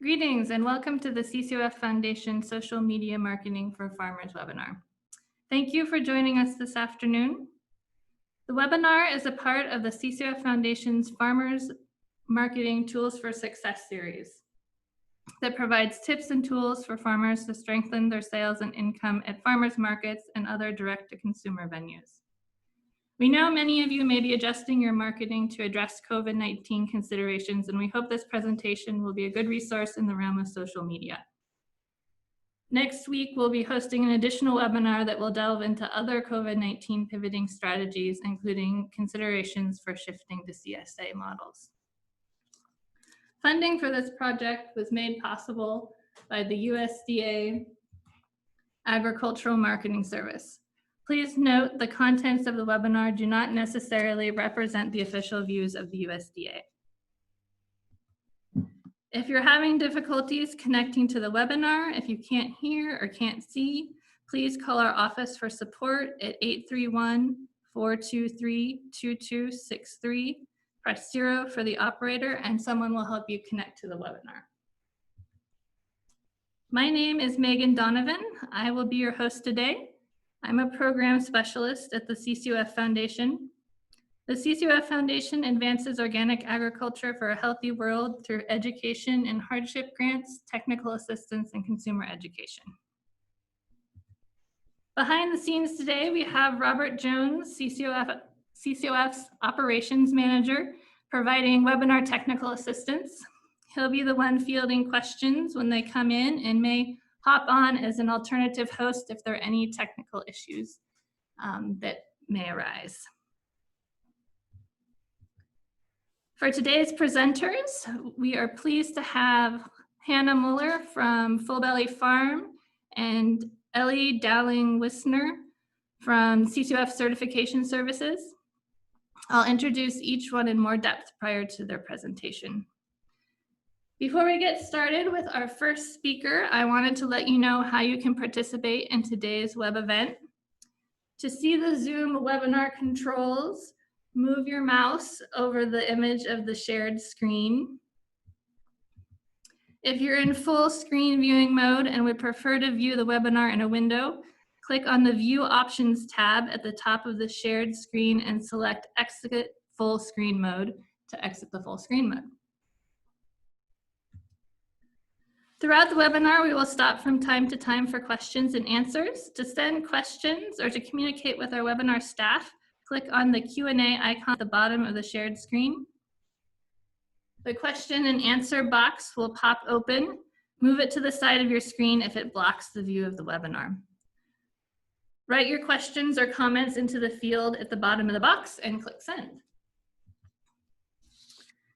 Greetings and welcome to the CCOF Foundation Social Media Marketing for Farmers webinar. Thank you for joining us this afternoon. The webinar is a part of the CCOF Foundation's Farmers Marketing Tools for Success series that provides tips and tools for farmers to strengthen their sales and income at farmers markets and other direct-to-consumer venues. We know many of you may be adjusting your marketing to address COVID-19 considerations, and we hope this presentation will be a good resource in the realm of social media. Next week, we'll be hosting an additional webinar that will delve into other COVID-19 pivoting strategies, including considerations for shifting to CSA models. Funding for this project was made possible by the USDA Agricultural Marketing Service. Please note the contents of the webinar do not necessarily represent the official views of the USDA. If you're having difficulties connecting to the webinar, if you can't hear or can't see, please call our office for support at 831-423-2263. Press 0 for the operator and someone will help you connect to the webinar. My name is Megan Donovan. I will be your host today. I'm a program specialist at the CCOF Foundation. The CCOF Foundation advances organic agriculture for a healthy world through education and hardship grants, technical assistance, and consumer education. Behind the scenes today, we have Robert Jones, CCOF's Operations Manager, providing webinar technical assistance. He'll be the one fielding questions when they come in and may hop on as an alternative host if there are any technical issues that may arise. For today's presenters, we are pleased to have Hannah Muller from Full Belly Farm and Ellie Whisner from CCOF Certification Services. I'll introduce each one in more depth prior to their presentation. Before we get started with our first speaker, I wanted to let you know how you can participate in today's web event. To see the Zoom webinar controls, move your mouse over the image of the shared screen. If you're in full screen viewing mode and would prefer to view the webinar in a window, click on the View Options tab at the top of the shared screen and select Exit Full Screen Mode to exit the full screen mode. Throughout the webinar, we will stop from time to time for questions and answers. To send questions or to communicate with our webinar staff, click on the Q&A icon at the bottom of the shared screen. The question and answer box will pop open. Move it to the side of your screen if it blocks the view of the webinar. Write your questions or comments into the field at the bottom of the box and click send.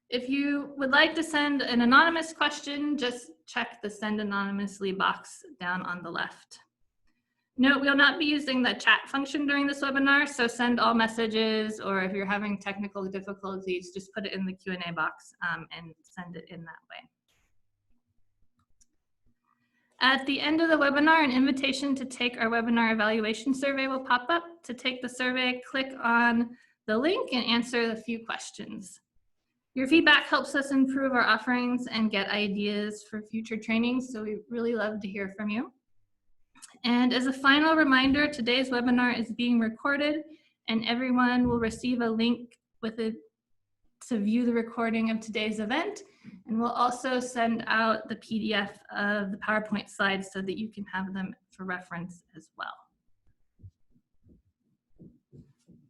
If you would like to send an anonymous question, just check the Send Anonymously box down on the left. Note, we'll not be using the chat function during this webinar, so send all messages, or if you're having technical difficulties, just put it in the Q&A box and send it in that way. At the end of the webinar, an invitation to take our webinar evaluation survey will pop up. To take the survey, click on the link and answer a few questions. Your feedback helps us improve our offerings and get ideas for future trainings, so we really love to hear from you. And as a final reminder, today's webinar is being recorded and everyone will receive a link with it to view the recording of today's event. And we'll also send out the PDF of the PowerPoint slides so that you can have them for reference as well.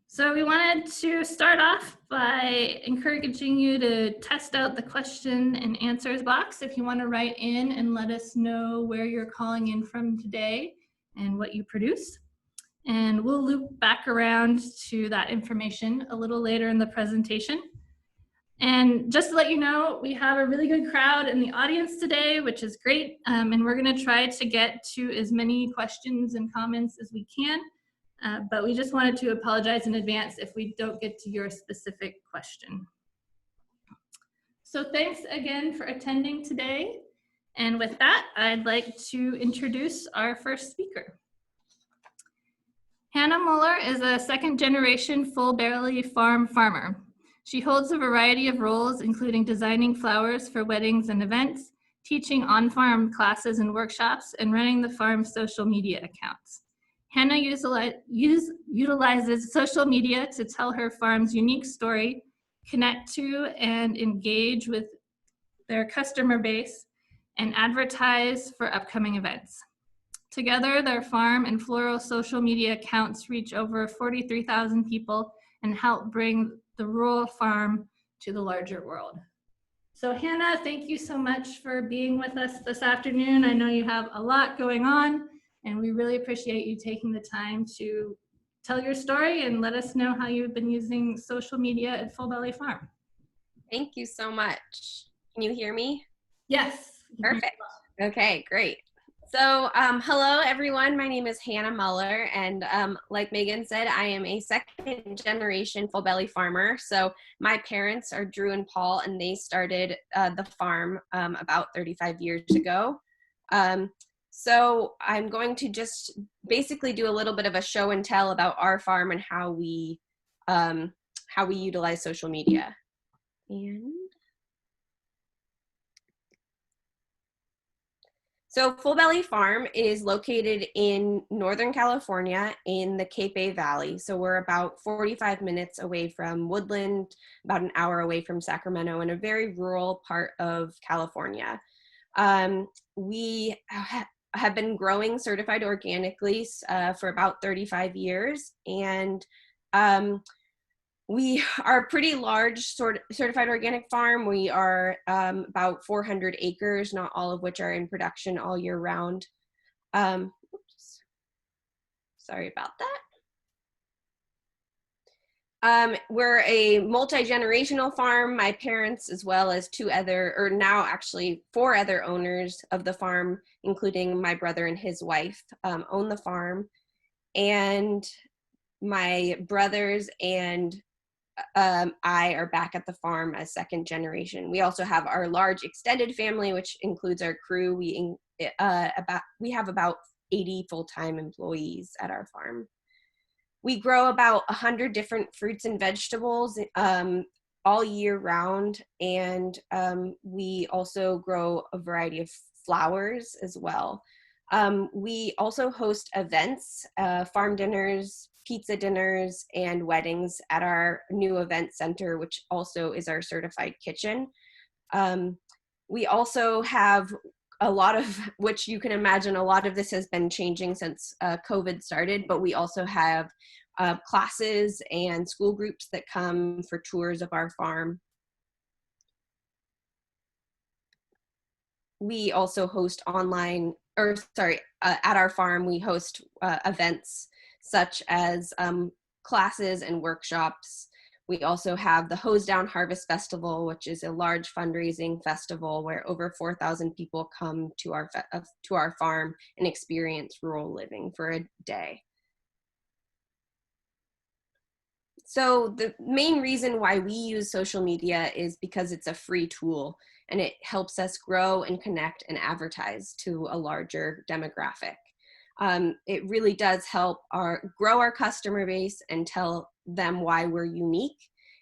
So we wanted to start off by encouraging you to test out the question and answers box if you want to write in and let us know where you're calling in from today and what you produce. And we'll loop back around to that information a little later in the presentation. And just to let you know, we have a really good crowd in the audience today, which is great. And we're going to try to get to as many questions and comments as we can. But we just wanted to apologize in advance if we don't get to your specific question. So thanks again for attending today. And with that, I'd like to introduce our first speaker. Hannah Muller is a second-generation Full Belly Farm farmer. She holds a variety of roles, including designing flowers for weddings and events, teaching on-farm classes and workshops, and running the farm's social media accounts. Hannah utilizes social media to tell her farm's unique story, connect to and engage with their customer base, and advertise for upcoming events. Together, their farm and floral social media accounts reach over 43,000 people and help bring the rural farm to the larger world. So Hannah, thank you so much for being with us this afternoon. I know you have a lot going on, and we really appreciate you taking the time to tell your story and let us know how you've been using social media at Full Belly Farm. Thank you so much. Can you hear me? Yes. Perfect. Okay, great. So hello, everyone. My name is Hannah Muller, and like Megan said, I am a second generation full belly farmer. So my parents are Drew and Paul, and they started the farm about 35 years ago. So I'm going to just basically do a little bit of a show and tell about our farm and how we utilize social media. And so Full Belly Farm is located in Northern California in the Cape Bay Valley. So we're about 45 minutes away from Woodland, about an hour away from Sacramento, in a very rural part of California. We have been growing certified organically for about 35 years. And we are a pretty large certified organic farm. We are about 400 acres, not all of which are in production all year round. Oops. Sorry about that. We're a multi-generational farm. My parents, as well as four other owners of the farm, including my brother and his wife, own the farm. And my brothers and I are back at the farm as second generation. We also have our large extended family, which includes our crew. We have about 80 full-time employees at our farm. We grow about 100 different fruits and vegetables all year round, and we also grow a variety of flowers as well. We also host events, farm dinners, pizza dinners, and weddings at our new event center, which also is our certified kitchen. We also have a lot of, which you can imagine, a lot of this has been changing since COVID started, but we also have classes and school groups that come for tours of our farm. We also host at our farm, we host events such as classes and workshops. We also have the Hose Down Harvest Festival, which is a large fundraising festival where over 4,000 people come to our farm and experience rural living for a day. So the main reason why we use social media is because it's a free tool, and it helps us grow and connect and advertise to a larger demographic. It really does help grow our customer base and tell them why we're unique.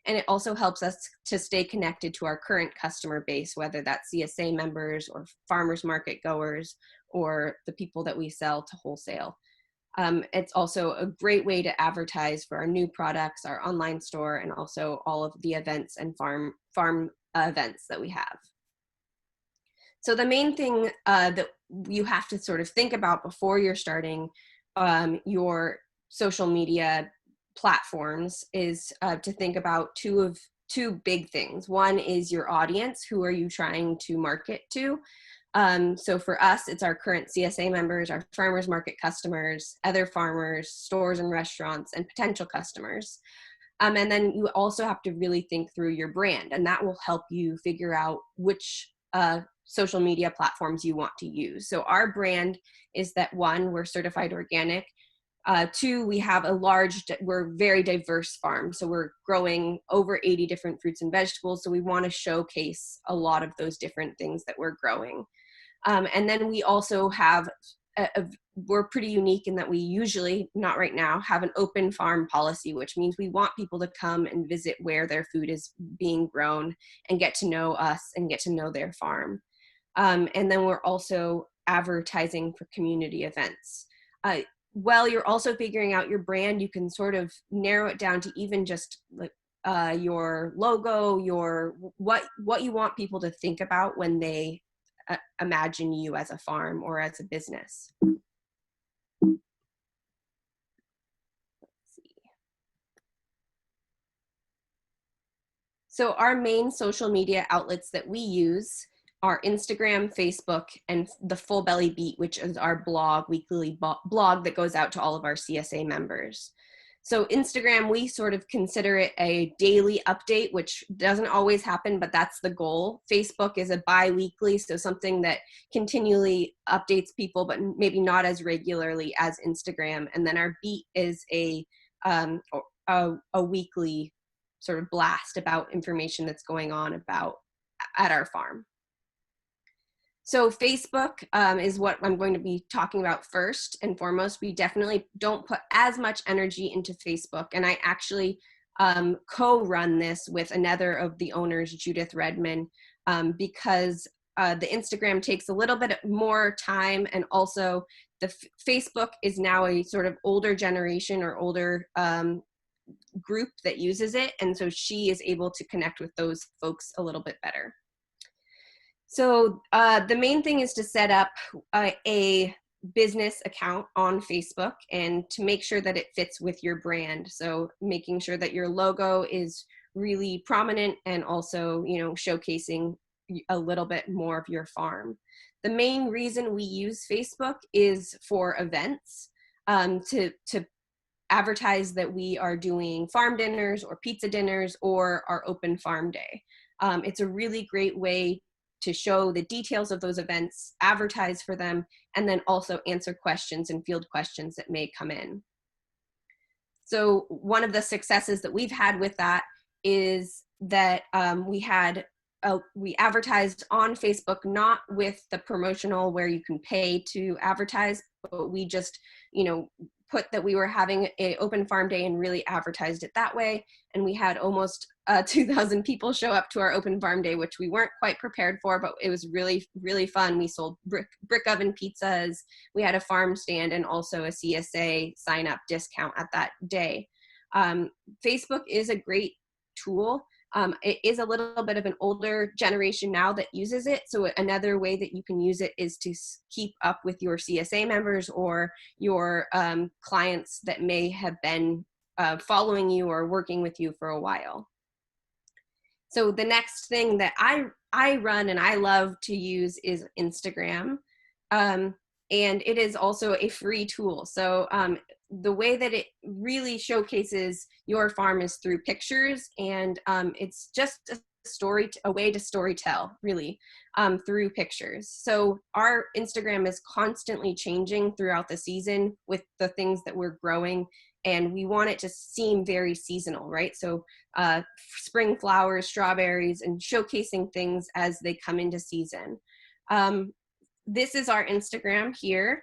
And it also helps us to stay connected to our current customer base, whether that's CSA members or farmers market goers or the people that we sell to wholesale. It's also a great way to advertise for our new products, our online store, and also all of the events and farm events that we have. So the main thing that you have to sort of think about before you're starting your social media platforms is to think about two big things. One is your audience. Who are you trying to market to? So for us, it's our current CSA members, our farmers market customers, other farmers, stores and restaurants, and potential customers. And then you also have to really think through your brand, and that will help you figure out which social media platforms you want to use. So our brand is that, one, we're certified organic. Two, we're very diverse farm. So we're growing over 80 different fruits and vegetables. So we want to showcase a lot of those different things that we're growing. And then we also have, we're pretty unique in that we usually, not right now, have an open farm policy, which means we want people to come and visit where their food is being grown and get to know us and get to know their farm. And then we're also advertising for community events. While you're also figuring out your brand, you can sort of narrow it down to even just like your logo, what you want people to think about when they imagine you as a farm or as a business. Let's see. So our main social media outlets that we use are Instagram, Facebook, and the Full Belly Beat, which is our blog, weekly blog that goes out to all of our CSA members. So Instagram, we sort of consider it a daily update, which doesn't always happen, but that's the goal. Facebook is a bi-weekly, so something that continually updates people, but maybe not as regularly as Instagram. And then our Beat is a weekly sort of blast about information that's going on at our farm. So Facebook is what I'm going to be talking about first and foremost. We definitely don't put as much energy into Facebook, and I actually co-run this with another of the owners, Judith Redman, because the Instagram takes a little bit more time, and also the Facebook is now a sort of older generation or older group that uses it, and so she is able to connect with those folks a little bit better. So the main thing is to set up a business account on Facebook and to make sure that it fits with your brand. So making sure that your logo is really prominent and also, you know, showcasing a little bit more of your farm. The main reason we use Facebook is for events, to advertise that we are doing farm dinners or pizza dinners or our open farm day. It's a really great way to show the details of those events, advertise for them, and then also answer questions and field questions that may come in. So one of the successes that we've had with that is that we advertised on Facebook, not with the promotional where you can pay to advertise, but we just, you know, put that we were having an open farm day and really advertised it that way. And we had almost 2,000 people show up to our open farm day, which we weren't quite prepared for, but it was really, really fun. We sold brick oven pizzas. We had a farm stand and also a CSA sign up discount at that day. Facebook is a great tool. It is a little bit of an older generation now that uses it. So another way that you can use it is to keep up with your CSA members or your clients that may have been following you or working with you for a while. So the next thing that I run and I love to use is Instagram. And it is also a free tool. So the way that it really showcases your farm is through pictures, and it's just a way to storytell, really, through pictures. So our Instagram is constantly changing throughout the season with the things that we're growing, and we want it to seem very seasonal, right? So spring flowers, strawberries, and showcasing things as they come into season. This is our Instagram here.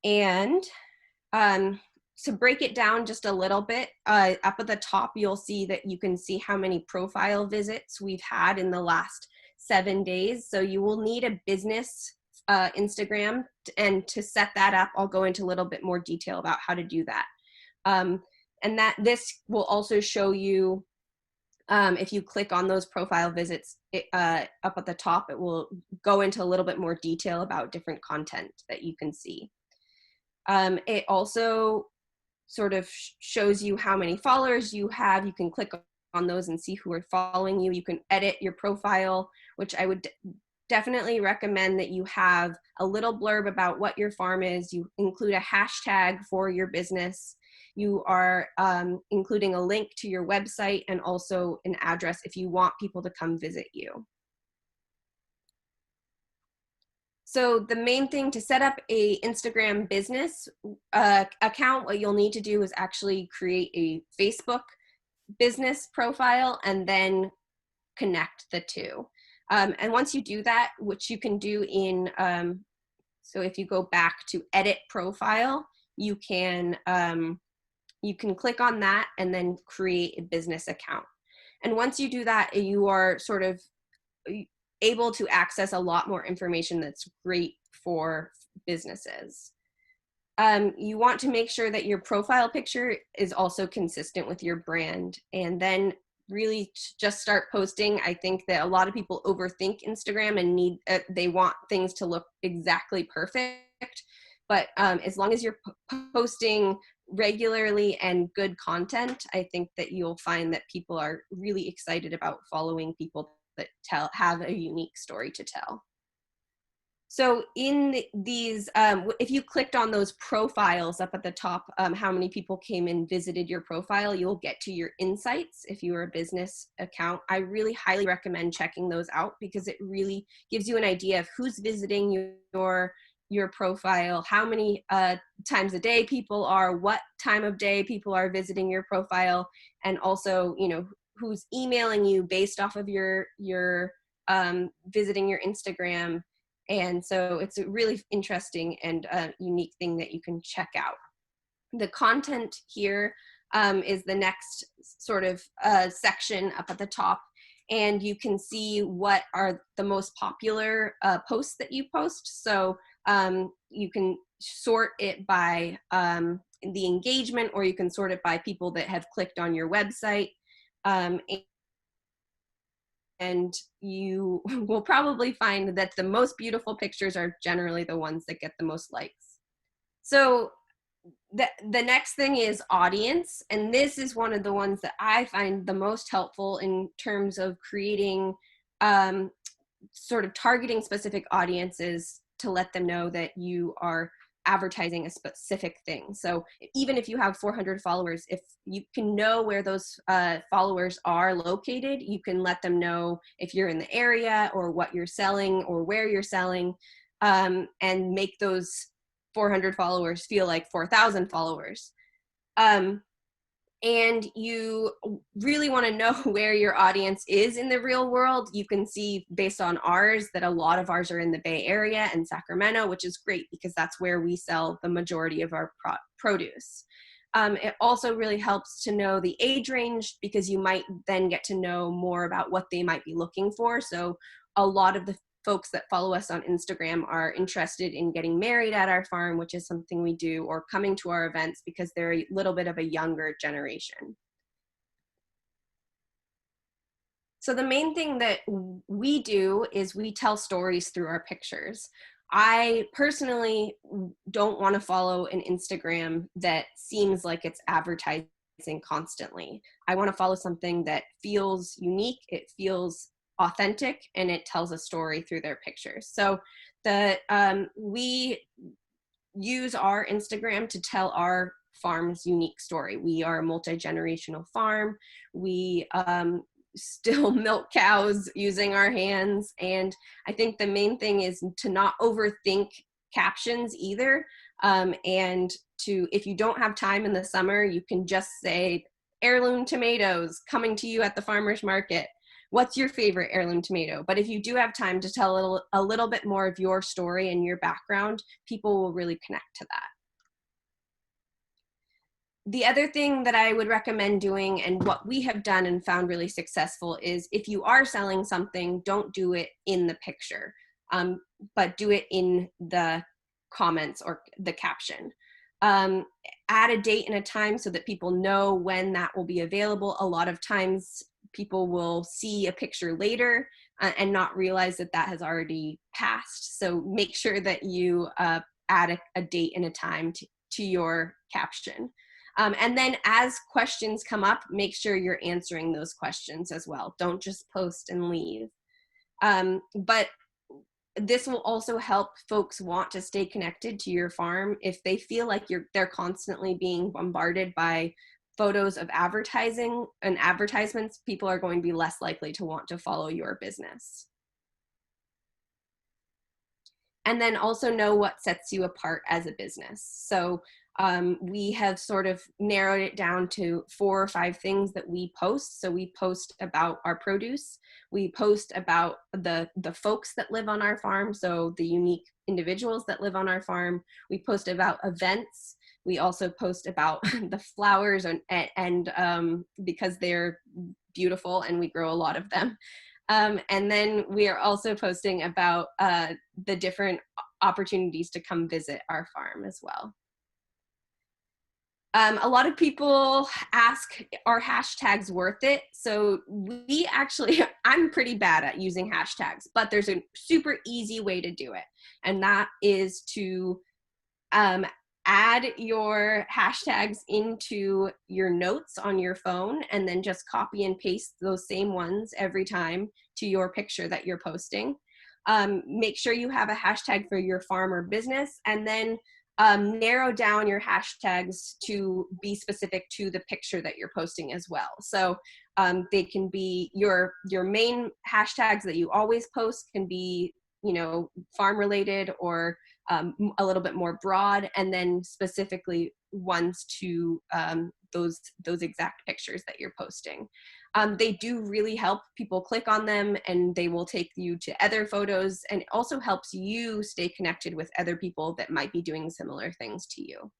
And to break it down just a little bit, up at the top, you'll see that you can see how many profile visits we've had in the last 7 days. So you will need a business Instagram, and to set that up, I'll go into a little bit more detail about how to do that. And this will also show you, if you click on those profile visits up at the top, it will go into a little bit more detail about different content that you can see. It also sort of shows you how many followers you have. You can click on those and see who are following you. You can edit your profile, which I would definitely recommend that you have a little blurb about what your farm is. You include a hashtag for your business. You are including a link to your website and also an address if you want people to come visit you. So the main thing to set up a Instagram business account, what you'll need to do is actually create a Facebook business profile and then connect the two. And once you do that, which you can do in, so if you go back to edit profile, you can click on that and then create a business account. And once you do that, you are sort of able to access a lot more information that's great for businesses. You want to make sure that your profile picture is also consistent with your brand, and then really just start posting. I think that a lot of people overthink Instagram and they want things to look exactly perfect. But as long as you're posting regularly and good content, I think that you'll find that people are really excited about following people that have a unique story to tell. So in these, if you clicked on those profiles up at the top, how many people came and visited your profile, you'll get to your insights if you are a business account. I really highly recommend checking those out because it really gives you an idea of who's visiting your profile, how many times a day people are, what time of day people are visiting your profile, and also, you know, who's emailing you based off of your visiting your Instagram. And so it's a really interesting and unique thing that you can check out. The content here is the next sort of section up at the top. And you can see what are the most popular posts that you post. So you can sort it by the engagement, or you can sort it by people that have clicked on your website. And you will probably find that the most beautiful pictures are generally the ones that get the most likes. So the next thing is audience, and this is one of the ones that I find the most helpful in terms of creating sort of targeting specific audiences to let them know that you are advertising a specific thing. So even if you have 400 followers, if you can know where those followers are located, you can let them know if you're in the area or what you're selling or where you're selling, and make those 400 followers feel like 4,000 followers. And you really want to know where your audience is in the real world. You can see based on ours that a lot of ours are in the Bay Area and Sacramento, which is great because that's where we sell the majority of our produce. It also really helps to know the age range because you might then get to know more about what they might be looking for. So a lot of the folks that follow us on Instagram are interested in getting married at our farm, which is something we do, or coming to our events because they're a little bit of a younger generation. So the main thing that we do is we tell stories through our pictures. I personally don't want to follow an Instagram that seems like it's advertising constantly. I want to follow something that feels unique, it feels authentic, and it tells a story through their pictures. So we use our Instagram to tell our farm's unique story. We are a multi-generational farm. We still milk cows using our hands. And I think the main thing is to not overthink captions either. And if you don't have time in the summer, you can just say heirloom tomatoes coming to you at the farmer's market. What's your favorite heirloom tomato? But if you do have time to tell a little bit more of your story and your background, people will really connect to that. The other thing that I would recommend doing, and what we have done and found really successful, is if you are selling something, don't do it in the picture, but do it in the comments or the caption. Add a date and a time so that people know when that will be available. A lot of times people will see a picture later and not realize that that has already passed. So make sure that you add a date and a time to your caption. And then as questions come up, make sure you're answering those questions as well. Don't just post and leave. But this will also help folks want to stay connected to your farm. If they feel like they're constantly being bombarded by photos of advertising and advertisements, people are going to be less likely to want to follow your business. And then also know what sets you apart as a business. So we have sort of narrowed it down to 4 or 5 things that we post. So we post about our produce. We post about the folks that live on our farm, so the unique individuals that live on our farm. We post about events. We also post about the flowers and because they're beautiful and we grow a lot of them. And then we are also posting about the different opportunities to come visit our farm as well. A lot of people ask, are hashtags worth it? So we actually, I'm pretty bad at using hashtags, but there's a super easy way to do it. And that is to add your hashtags into your notes on your phone and then just copy and paste those same ones every time to your picture that you're posting. Make sure you have a hashtag for your farm or business, and then narrow down your hashtags to be specific to the picture that you're posting as well. So they can be your main hashtags that you always post can be, you know, farm related or a little bit more broad, and then specifically ones to those exact pictures that you're posting. They do really help people click on them, and they will take you to other photos, and it also helps you stay connected with other people that might be doing similar things to you.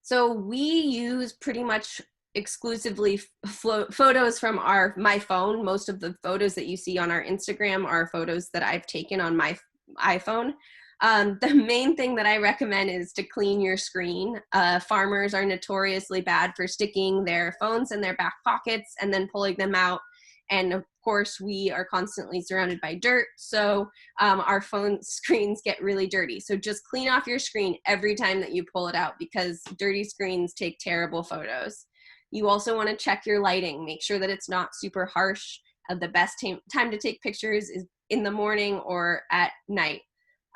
So we use pretty much exclusively photos from my phone. Most of the photos that you see on our Instagram are photos that I've taken on my iPhone. The main thing that I recommend is to clean your screen. Farmers are notoriously bad for sticking their phones in their back pockets and then pulling them out. And of course, we are constantly surrounded by dirt, so our phone screens get really dirty. So just clean off your screen every time that you pull it out, because dirty screens take terrible photos. You also want to check your lighting. Make sure that it's not super harsh. The best time to take pictures is in the morning or at night.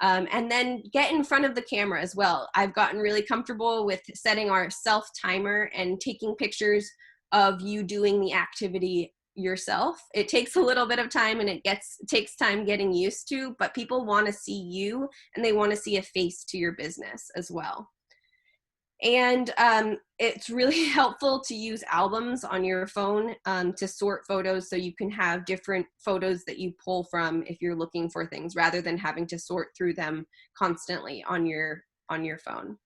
And then get in front of the camera as well. I've gotten really comfortable with setting our self timer and taking pictures of you doing the activity yourself. It takes a little bit of time, and it takes time getting used to, but people want to see you, and they want to see a face to your business as well. And it's really helpful to use albums on your phone to sort photos, so you can have different photos that you pull from if you're looking for things, rather than having to sort through them constantly on your phone.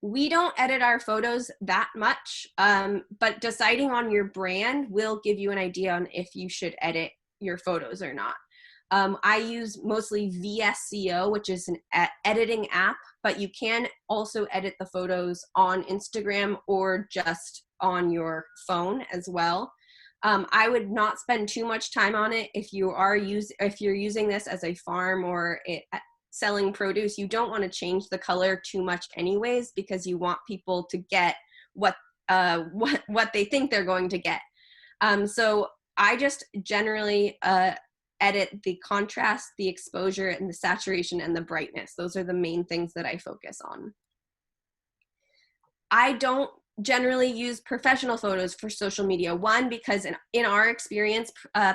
We don't edit our photos that much, but deciding on your brand will give you an idea on if you should edit your photos or not. I use mostly VSCO, which is an editing app, but you can also edit the photos on Instagram or just on your phone as well. I would not spend too much time on it if you're using this as a farm or selling produce. You don't want to change the color too much anyways, because you want people to get what they think they're going to get. So I just generally edit the contrast, the exposure, and the saturation and the brightness. Those are the main things that I focus on. I don't generally use professional photos for social media. One, because in our experience,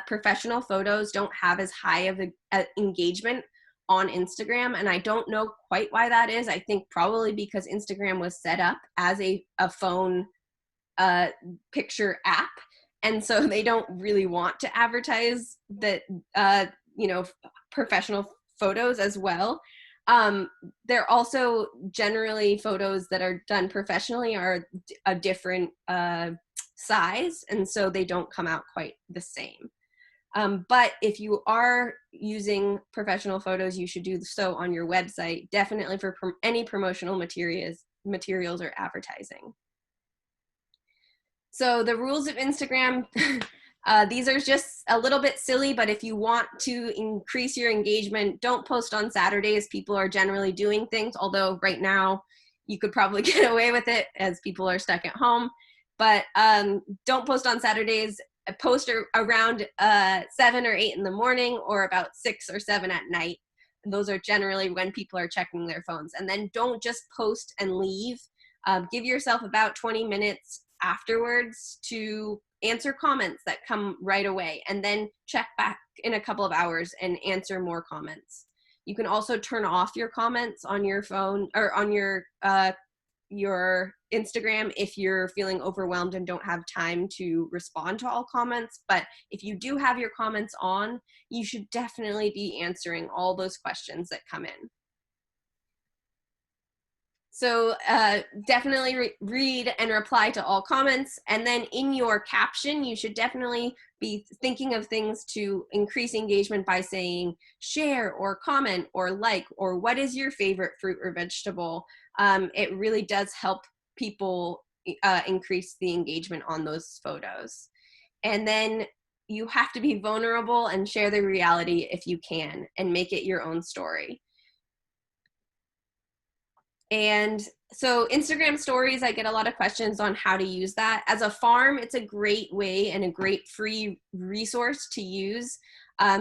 professional photos don't have as high of an engagement on Instagram, and I don't know quite why that is. I think probably because Instagram was set up as a phone picture app, and so they don't really want to advertise that professional photos as well. They're also generally photos that are done professionally are a different size, and so they don't come out quite the same. But if you are using professional photos, you should do so on your website, definitely for any promotional materials or advertising. So the rules of Instagram, these are just a little bit silly, but if you want to increase your engagement, don't post on Saturdays. People are generally doing things, although right now you could probably get away with it as people are stuck at home. But don't post on Saturdays. Post around 7 or 8 in the morning, or about 6 or 7 at night. And those are generally when people are checking their phones. And then don't just post and leave. Give yourself about 20 minutes afterwards to answer comments that come right away, and then check back in a couple of hours and answer more comments. You can also turn off your comments on your phone or on your Instagram if you're feeling overwhelmed and don't have time to respond to all comments. But if you do have your comments on, you should definitely be answering all those questions that come in. So definitely read and reply to all comments. And then in your caption, you should definitely be thinking of things to increase engagement by saying share or comment or like, or what is your favorite fruit or vegetable. It really does help people increase the engagement on those photos. And then you have to be vulnerable and share the reality if you can, and make it your own story. And so Instagram stories, I get a lot of questions on how to use that. As a farm, it's a great way and a great free resource to use.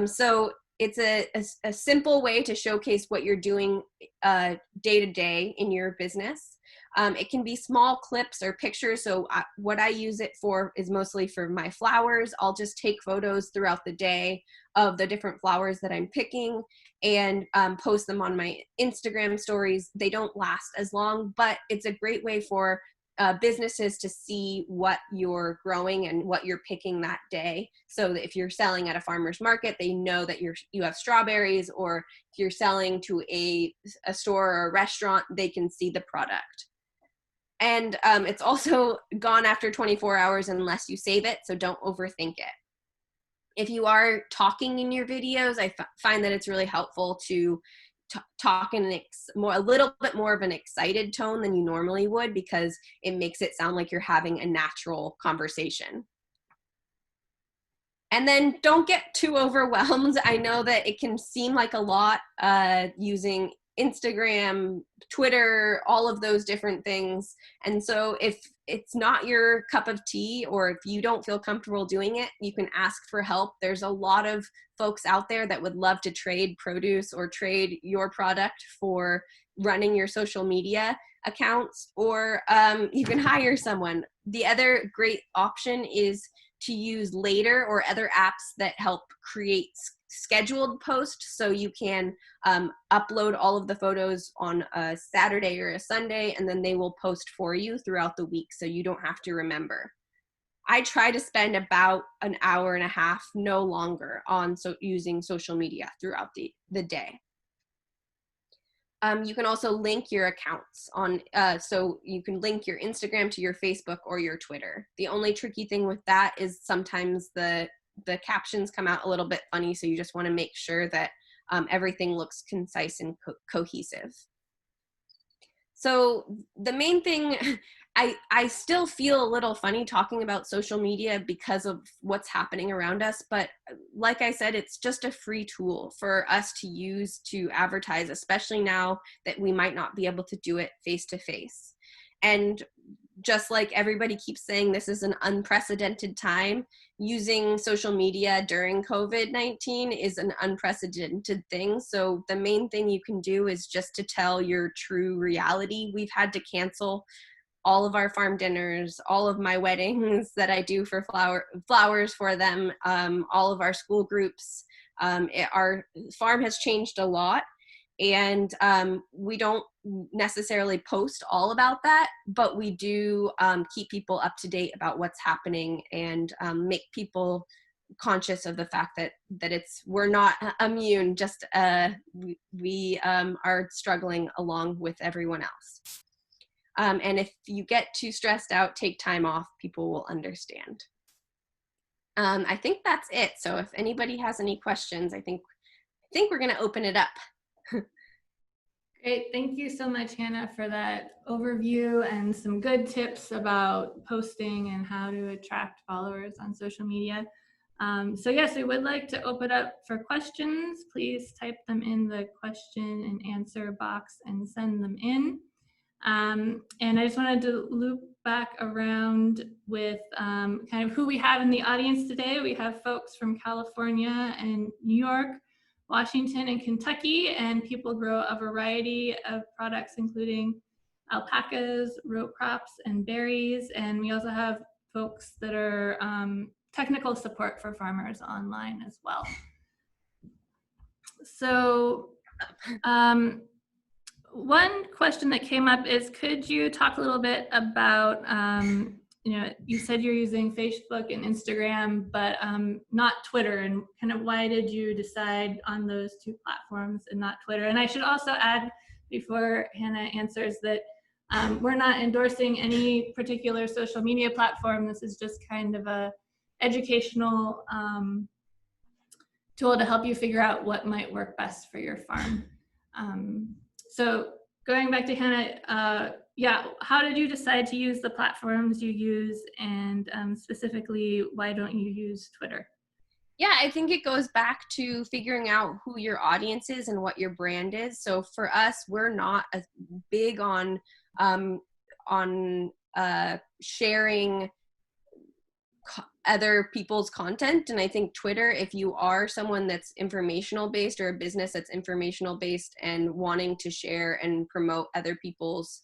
So it's a simple way to showcase what you're doing day to day in your business. It can be small clips or pictures. So what I use it for is mostly for my flowers. I'll just take photos throughout the day of the different flowers that I'm picking and post them on my Instagram stories. They don't last as long, but it's a great way for businesses to see what you're growing and what you're picking that day. So that if you're selling at a farmer's market, they know that you have strawberries, or if you're selling to a store or a restaurant, they can see the product. And it's also gone after 24 hours unless you save it, so don't overthink it. If you are talking in your videos, I find that it's really helpful to talk in a little bit more of an excited tone than you normally would, because it makes it sound like you're having a natural conversation. And then don't get too overwhelmed. I know that it can seem like a lot using Instagram, Twitter, all of those different things. And so if it's not your cup of tea, or if you don't feel comfortable doing it, you can ask for help. There's a lot of folks out there that would love to trade produce or trade your product for running your social media accounts, or you can hire someone. The other great option is to use Later or other apps that help create scheduled posts, so you can upload all of the photos on a Saturday or a Sunday, and then they will post for you throughout the week, so you don't have to remember. I try to spend about an hour and a half, no longer, on using social media throughout the day. You can also link your accounts on, so you can link your Instagram to your Facebook or your Twitter. The only tricky thing with that is sometimes the captions come out a little bit funny, so you just want to make sure that everything looks concise and cohesive. So the main thing, I still feel a little funny talking about social media because of what's happening around us, but like I said, it's just a free tool for us to use to advertise, especially now that we might not be able to do it face to face. And just like everybody keeps saying, this is an unprecedented time. Using social media during COVID-19 is an unprecedented thing. So the main thing you can do is just to tell your true reality. We've had to cancel all of our farm dinners, all of my weddings that I do for flowers for them, all of our school groups. Our farm has changed a lot. And we don't necessarily post all about that, but we do keep people up to date about what's happening, and make people conscious of the fact that we're not immune, just we are struggling along with everyone else. And if you get too stressed out, take time off. People will understand. I think that's it. So if anybody has any questions, I think we're going to open it up. Great. Thank you so much, Hannah, for that overview and some good tips about posting and how to attract followers on social media. So yes, we would like to open up for questions. Please type them in the question and answer box and send them in. And I just wanted to loop back around with kind of who we have in the audience today. We have folks from California and New York, Washington, and Kentucky, and people grow a variety of products, including alpacas, row crops, and berries. And we also have folks that are technical support for farmers online as well. So one question that came up is, could you talk a little bit about, you said you're using Facebook and Instagram, but not Twitter, and kind of why did you decide on those two platforms and not Twitter? And I should also add, before Hannah answers, that We're not endorsing any particular social media platform. This is just kind of a educational tool to help you figure out what might work best for your farm. So going back to Hannah, yeah, how did you decide to use the platforms you use, and specifically, why don't you use Twitter? Yeah, I think it goes back to figuring out who your audience is and what your brand is. So for us, we're not as big on sharing other people's content. And I think Twitter, if you are someone that's informational based or a business that's informational based and wanting to share and promote other people's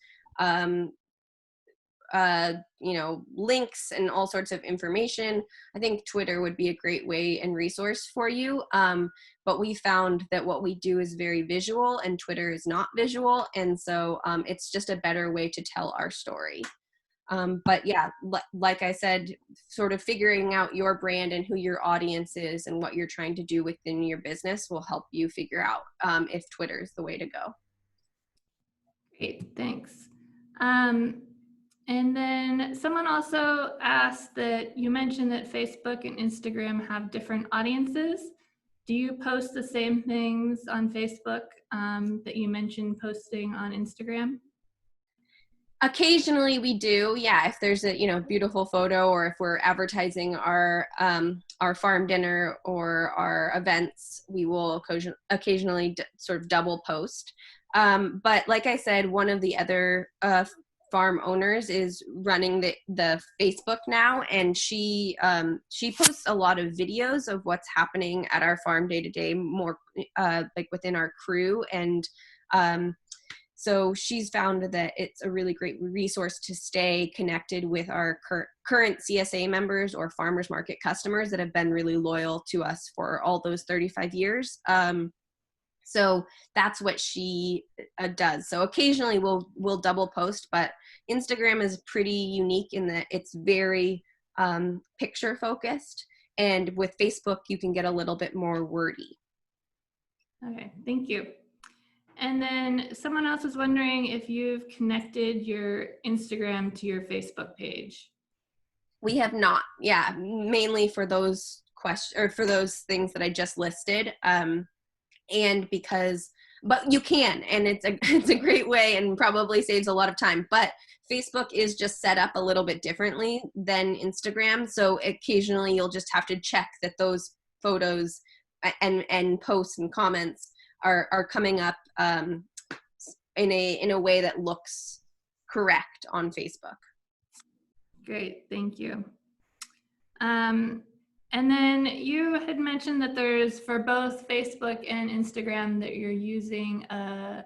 links and all sorts of information, I think Twitter would be a great way and resource for you. But we found that what we do is very visual and Twitter is not visual. And so it's just a better way to tell our story. But yeah, like I said, sort of figuring out your brand and who your audience is and what you're trying to do within your business will help you figure out if Twitter is the way to go. Great, thanks. And then someone also asked that you mentioned that Facebook and Instagram have different audiences. Do you post the same things on Facebook that you mentioned posting on Instagram? Occasionally we do, yeah. If there's a beautiful photo, or if we're advertising our farm dinner or our events, we will occasionally sort of double post. But like I said, one of the other farm owners is running the Facebook now, and she posts a lot of videos of what's happening at our farm day to day, more like within our crew, and so she's found that it's a really great resource to stay connected with our current CSA members or farmers market customers that have been really loyal to us for all those 35 years. So that's what she does. So occasionally we'll double post, but Instagram is pretty unique in that it's very picture focused, and with Facebook you can get a little bit more wordy. Okay, thank you. And then someone else was wondering if you've connected your Instagram to your Facebook page. We have not. Yeah, mainly for those questions, or for those things that I just listed. And because, but you can, and it's a great way and probably saves a lot of time. But Facebook is just set up a little bit differently than Instagram. So occasionally you'll just have to check that those photos and posts and comments are coming up in a way that looks correct on Facebook. Great, thank you. And then you had mentioned that there's, for both Facebook and Instagram, that you're using a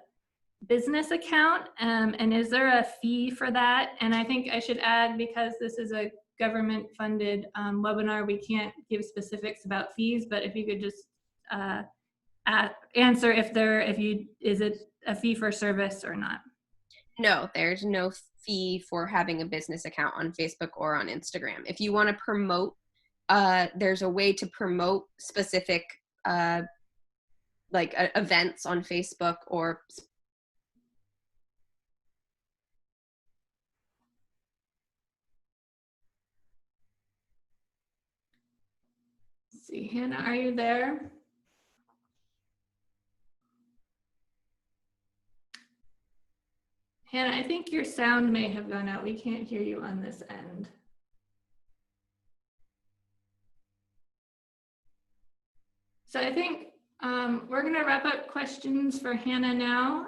business account, and is there a fee for that? And I think I should add, because this is a government-funded webinar, we can't give specifics about fees, but if you could just answer is it a fee for service or not? No, there's no fee for having a business account on Facebook or on Instagram. If you want to promote, there's a way to promote specific events on Facebook or Let's see, Hannah, are you there? Hannah, I think your sound may have gone out. We can't hear you on this end. So I think we're going to wrap up questions for Hannah now.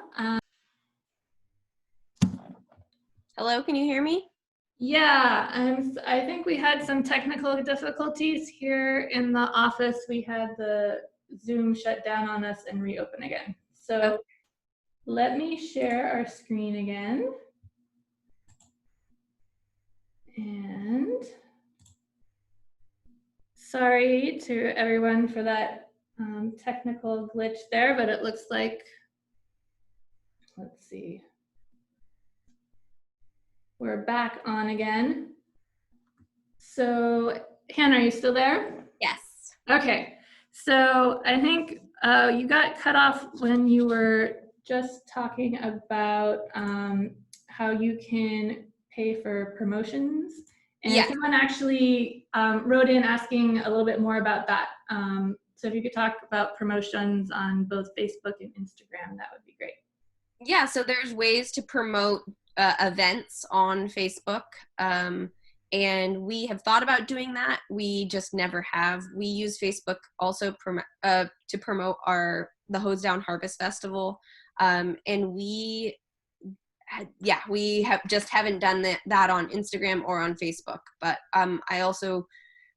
Hello, can you hear me? Yeah, I think we had some technical difficulties here in the office. We had the Zoom shut down on us and reopen again. So let me share our screen again. And sorry to everyone for that technical glitch there, but it looks like, let's see, we're back on again. So Hannah, are you still there? Yes. Okay, so I think you got cut off when you were just talking about how you can pay for promotions. And Yeah. someone actually wrote in asking a little bit more about that. So if you could talk about promotions on both Facebook and Instagram, that would be great. Yeah, so there's ways to promote events on Facebook. And we have thought about doing that. We just never have. We use Facebook also to promote the Hose Down Harvest Festival. And we haven't done that on Instagram or on Facebook. But I also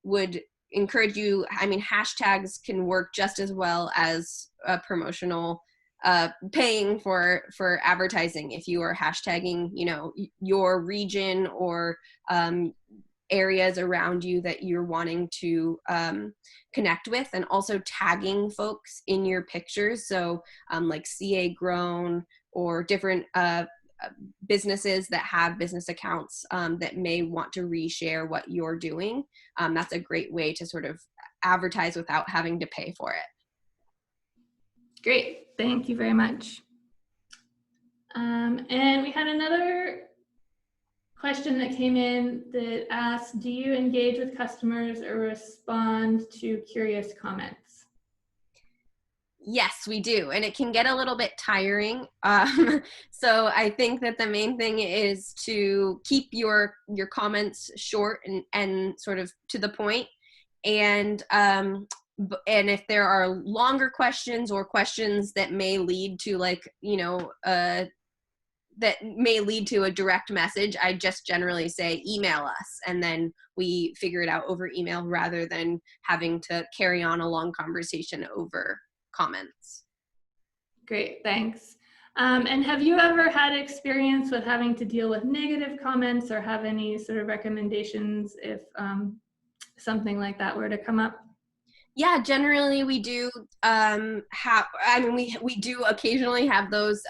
would encourage you, I mean, hashtags can work just as well as promotional paying for advertising. If you are hashtagging, you know, your region or areas around you that you're wanting to connect with, and also tagging folks in your pictures. So like CA Grown or different businesses that have business accounts that may want to reshare what you're doing. That's a great way to sort of advertise without having to pay for it. Great, thank you very much. And we had another question that came in that asked, do you engage with customers or respond to curious comments? Yes, we do. And it can get a little bit tiring. So I think that the main thing is to keep your comments short and sort of to the point. And if there are longer questions or questions that may lead to, like, you know, that may lead to a direct message, I just generally say email us, and then we figure it out over email rather than having to carry on a long conversation over comments. Great, thanks. And have you ever had experience with having to deal with negative comments, or have any sort of recommendations if something like that were to come up? Yeah, generally we do have, I mean, we do occasionally have those.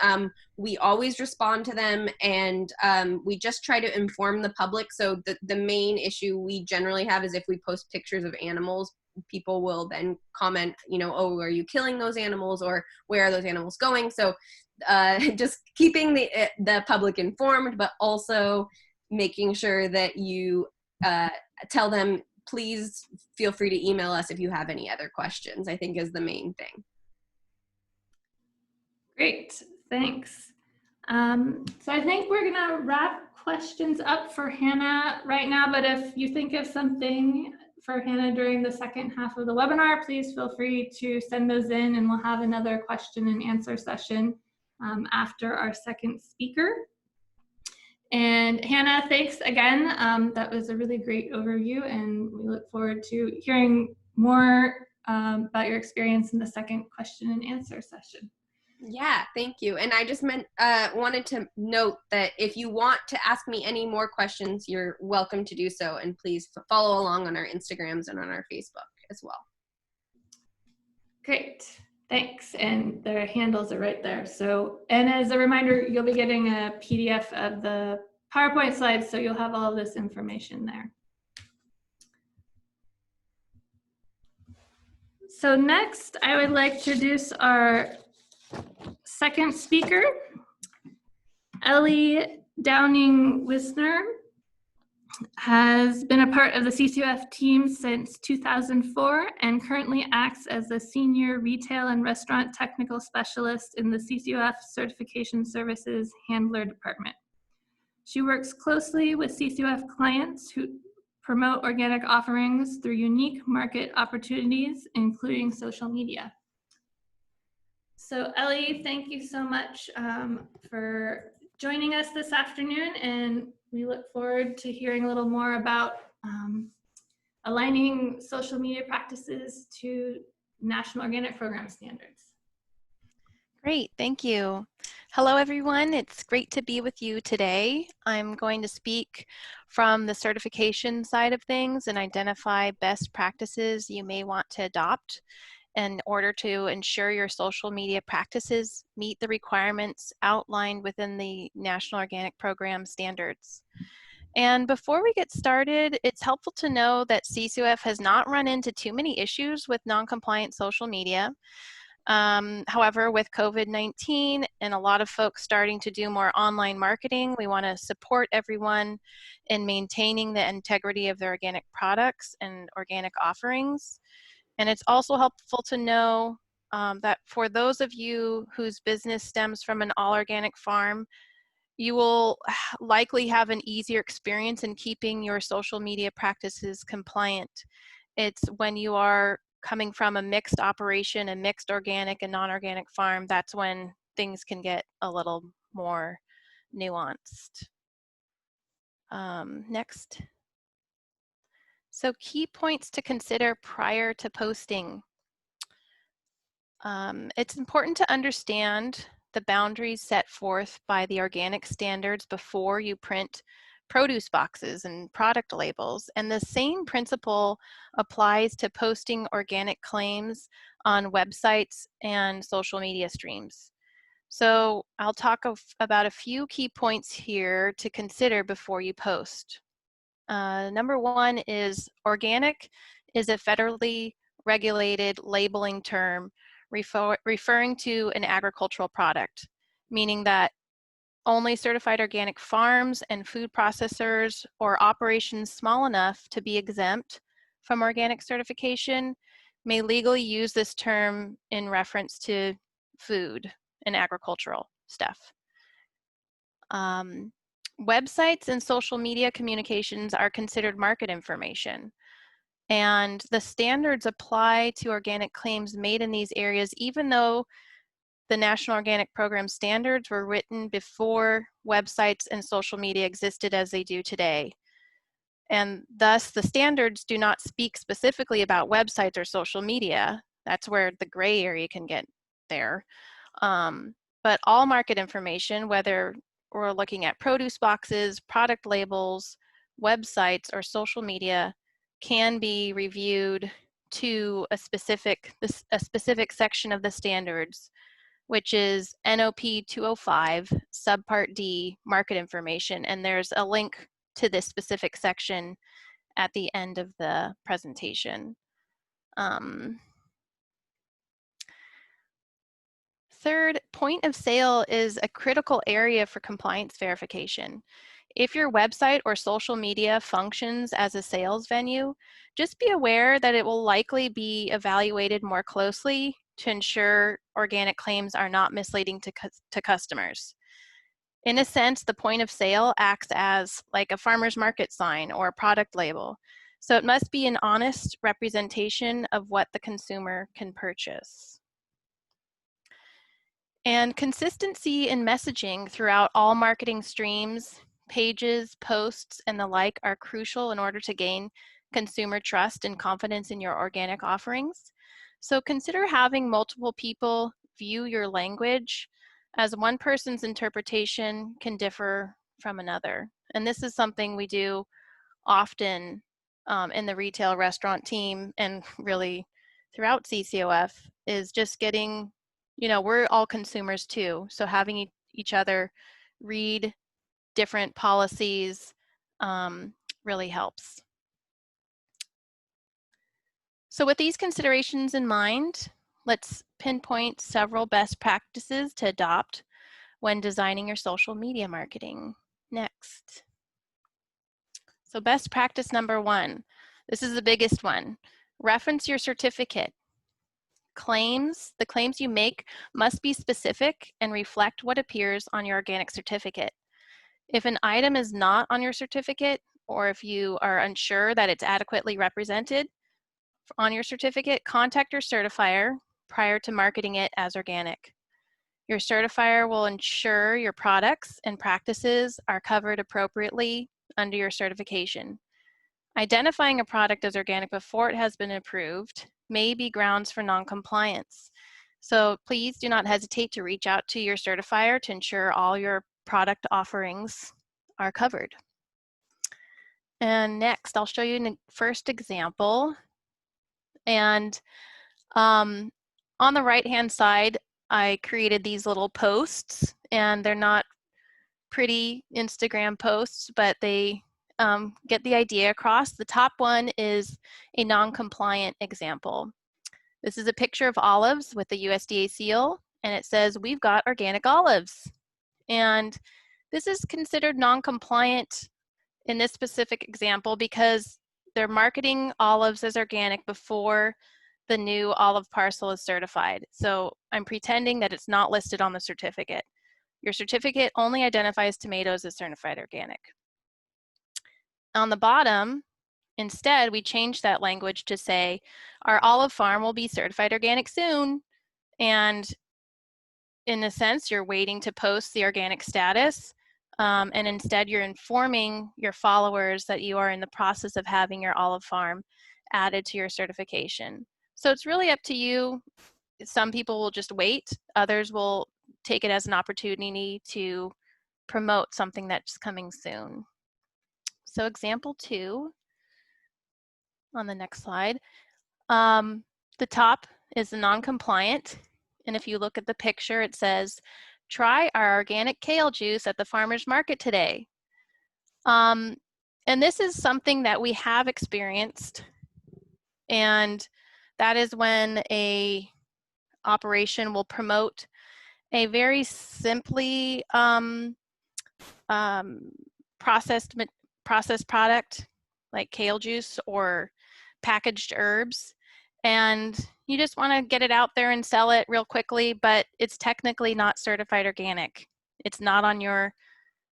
We always respond to them, and we just try to inform the public. So the main issue we generally have is if we post pictures of animals, people will then comment, you know, oh, are you killing those animals, or where are those animals going? So just keeping the public informed, but also making sure that you tell them, please feel free to email us if you have any other questions, I think is the main thing. Great, thanks. So I think we're gonna wrap questions up for Hannah right now, but if you think of something for Hannah during the second half of the webinar, please feel free to send those in, and we'll have another question and answer session after our second speaker. And Hannah, thanks again. That was a really great overview, and we look forward to hearing more about your experience in the second question and answer session. Yeah, thank you. And I just wanted to note that if you want to ask me any more questions, you're welcome to do so. And please follow along on our Instagrams and on our Facebook as well. Great, thanks. And their handles are right there. So, and as a reminder, you'll be getting a PDF of the PowerPoint slides, so you'll have all of this information there. So next, I would like to introduce our second speaker, Ellie Downing-Whisner. Has been a part of the CCOF team since 2004 and currently acts as the Senior Retail and Restaurant Technical Specialist in the CCOF Certification Services Handler Department. She works closely with CCOF clients who promote organic offerings through unique market opportunities, including social media. So Ellie, thank you so much for joining us this afternoon, and we look forward to hearing a little more about aligning social media practices to National Organic Program standards. Great, thank you. Hello, everyone. It's great to be with you today. I'm going to speak from the certification side of things and identify best practices you may want to adopt in order to ensure your social media practices meet the requirements outlined within the National Organic Program standards. And before we get started, it's helpful to know that CCOF has not run into too many issues with non-compliant social media. However, with COVID-19 and a lot of folks starting to do more online marketing, we want to support everyone in maintaining the integrity of their organic products and organic offerings. And it's also helpful to know that for those of you whose business stems from an all-organic farm, you will likely have an easier experience in keeping your social media practices compliant. It's when you are coming from a mixed operation, a mixed organic and non-organic farm, that's when things can get a little more nuanced. Next. So key points to consider prior to posting. It's important to understand the boundaries set forth by the organic standards before you print produce boxes and product labels. And the same principle applies to posting organic claims on websites and social media streams. So I'll talk about a few key points here to consider before you post. Number one is organic is a federally regulated labeling term referring to an agricultural product, meaning that only certified organic farms and food processors or operations small enough to be exempt from organic certification may legally use this term in reference to food and agricultural stuff. Websites and social media communications are considered market information. And the standards apply to organic claims made in these areas, even though the National Organic Program standards were written before websites and social media existed as they do today. And thus, the standards do not speak specifically about websites or social media. That's where the gray area can get there. But all market information, whether we're looking at produce boxes, product labels, websites, or social media, can be reviewed to a specific section of the standards, which is NOP 205, subpart D, market information. And there's a link to this specific section at the end of the presentation. Third, point of sale is a critical area for compliance verification. If your website or social media functions as a sales venue, just be aware that it will likely be evaluated more closely to ensure organic claims are not misleading to customers. In a sense, the point of sale acts as like a farmer's market sign or a product label. So it must be an honest representation of what the consumer can purchase. And consistency in messaging throughout all marketing streams, pages, posts, and the like are crucial in order to gain consumer trust and confidence in your organic offerings. So consider having multiple people view your language, as one person's interpretation can differ from another. And this is something we do often in the retail restaurant team and really throughout CCOF, is just getting, we're all consumers too. So having each other read different policies really helps. So with these considerations in mind, let's pinpoint several best practices to adopt when designing your social media marketing. Next. So best practice number one, this is the biggest one. Reference your certificate. The claims you make must be specific and reflect what appears on your organic certificate. If an item is not on your certificate, or if you are unsure that it's adequately represented on your certificate, contact your certifier prior to marketing it as organic. Your certifier will ensure your products and practices are covered appropriately under your certification. Identifying a product as organic before it has been approved may be grounds for non-compliance. So please do not hesitate to reach out to your certifier to ensure all your product offerings are covered. And next, I'll show you a first example. And on the right-hand side, I created these little posts, and they're not pretty Instagram posts, but they get the idea across. The top one is a non-compliant example. This is a picture of olives with the USDA seal, and it says, "We've got organic olives." And this is considered non-compliant in this specific example because they're marketing olives as organic before the new olive parcel is certified. So I'm pretending that it's not listed on the certificate. Your certificate only identifies tomatoes as certified organic. On the bottom, instead, we changed that language to say, "Our olive farm will be certified organic soon." And in a sense, you're waiting to post the organic status. And instead, you're informing your followers that you are in the process of having your olive farm added to your certification. So it's really up to you. Some people will just wait. Others will take it as an opportunity to promote something that's coming soon. So example 2 on the next slide. The top is the non-compliant. And if you look at the picture, it says, "Try our organic kale juice at the farmer's market today." And this is something that we have experienced. And that is when a operation will promote a very simply processed product like kale juice or packaged herbs, and you just want to get it out there and sell it real quickly, but it's technically not certified organic. It's not on your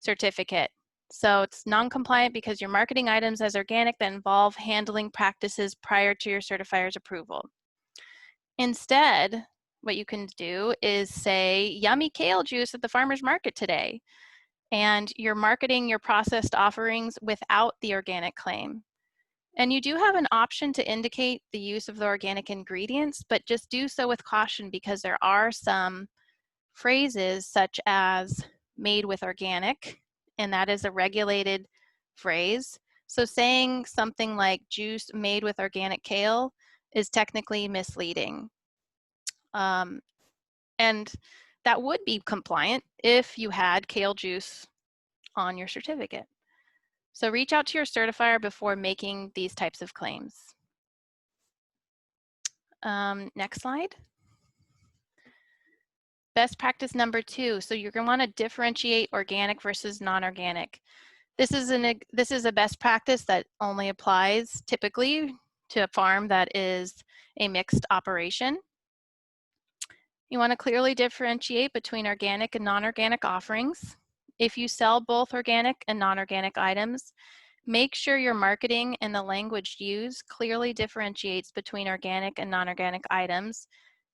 certificate. So it's non-compliant because you're marketing items as organic that involve handling practices prior to your certifier's approval. Instead, what you can do is say, "Yummy kale juice at the farmer's market today." And you're marketing your processed offerings without the organic claim. And you do have an option to indicate the use of the organic ingredients, but just do so with caution because there are some phrases such as "made with organic," and that is a regulated phrase. So saying something like "juice made with organic kale" is technically misleading. And that would be compliant if you had kale juice on your certificate. So reach out to your certifier before making these types of claims. Next slide. Best practice number 2. So you're going to want to differentiate organic versus non-organic. This is a best practice that only applies typically to a farm that is a mixed operation. You want to clearly differentiate between organic and non-organic offerings. If you sell both organic and non-organic items, make sure your marketing and the language used clearly differentiates between organic and non-organic items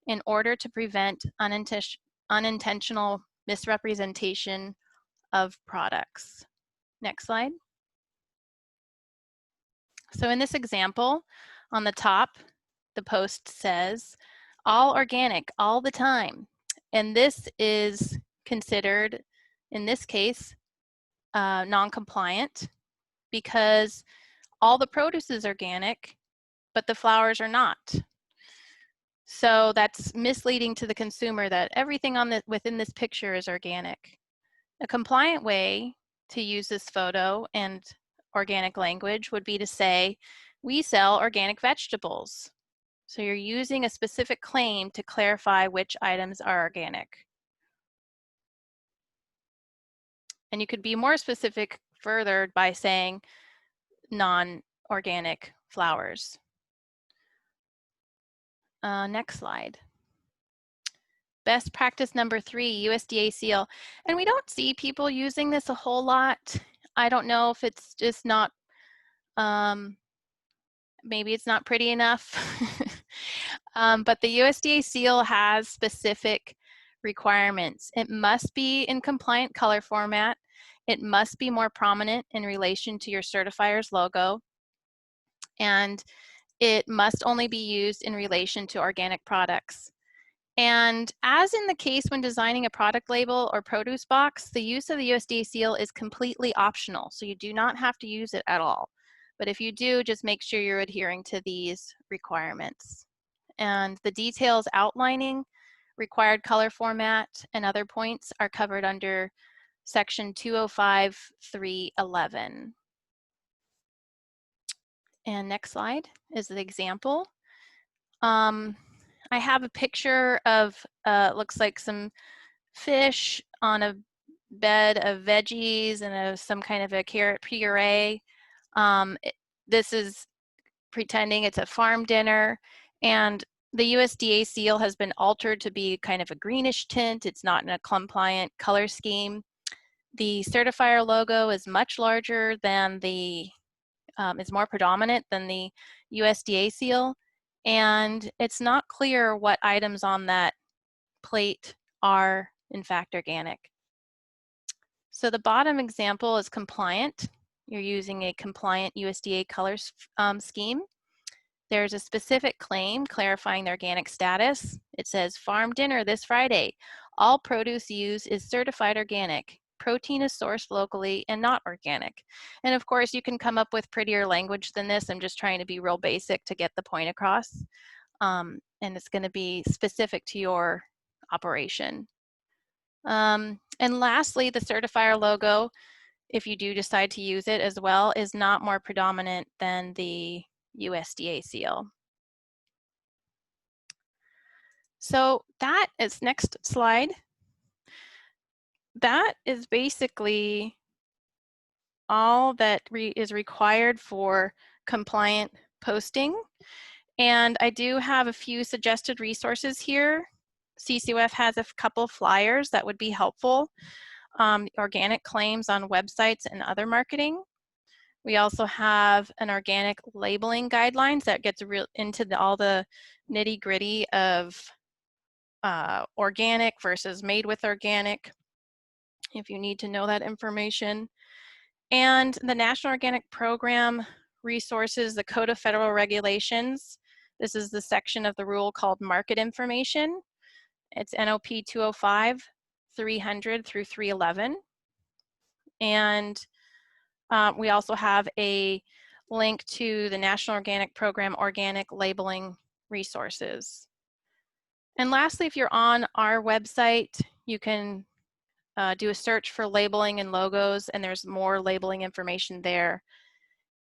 in order to prevent unintentional misrepresentation of products. Next slide. So in this example, on the top, the post says, "All organic, all the time." And this is considered, in this case, non-compliant because all the produce is organic, but the flowers are not. So that's misleading to the consumer that everything within this picture is organic. A compliant way to use this photo and organic language would be to say, "We sell organic vegetables." So you're using a specific claim to clarify which items are organic. And you could be more specific further by saying non-organic flowers. Next slide. Best practice number 3, USDA seal. And we don't see people using this a whole lot. I don't know if it's just not, maybe it's not pretty enough. But the USDA seal has specific requirements. It must be in compliant color format. It must be more prominent in relation to your certifier's logo. And it must only be used in relation to organic products. And as in the case when designing a product label or produce box, the use of the USDA seal is completely optional. So you do not have to use it at all. But if you do, just make sure you're adhering to these requirements. And the details outlining required color format and other points are covered under section 205.3.11. And next slide is the example. I have a picture of, looks like some fish on a bed of veggies and some kind of a carrot puree. This is pretending it's a farm dinner, and the USDA seal has been altered to be kind of a greenish tint. It's not in a compliant color scheme. The certifier logo is much larger than is more predominant than the USDA seal, and it's not clear what items on that plate are in fact organic. So the bottom example is compliant. You're using a compliant USDA color scheme. There's a specific claim clarifying the organic status. It says farm dinner this Friday. All produce used is certified organic. Protein is sourced locally and not organic. And of course, you can come up with prettier language than this. I'm just trying to be real basic to get the point across. And it's going to be specific to your operation. And lastly, the certifier logo, if you do decide to use it as well, is not more predominant than the USDA seal. So that is, next slide. That is basically all that is required for compliant posting. And I do have a few suggested resources here. CCOF has a couple flyers that would be helpful. Organic claims on websites and other marketing. We also have an organic labeling guidelines that gets into all the nitty gritty of organic versus made with organic, if you need to know that information. And the National Organic Program resources, the Code of Federal Regulations. This is the section of the rule called Market Information. It's NOP 205, 300 through 311. And we also have a link to the National Organic Program Organic Labeling Resources. And lastly, if you're on our website, you can do a search for labeling and logos, and there's more labeling information there,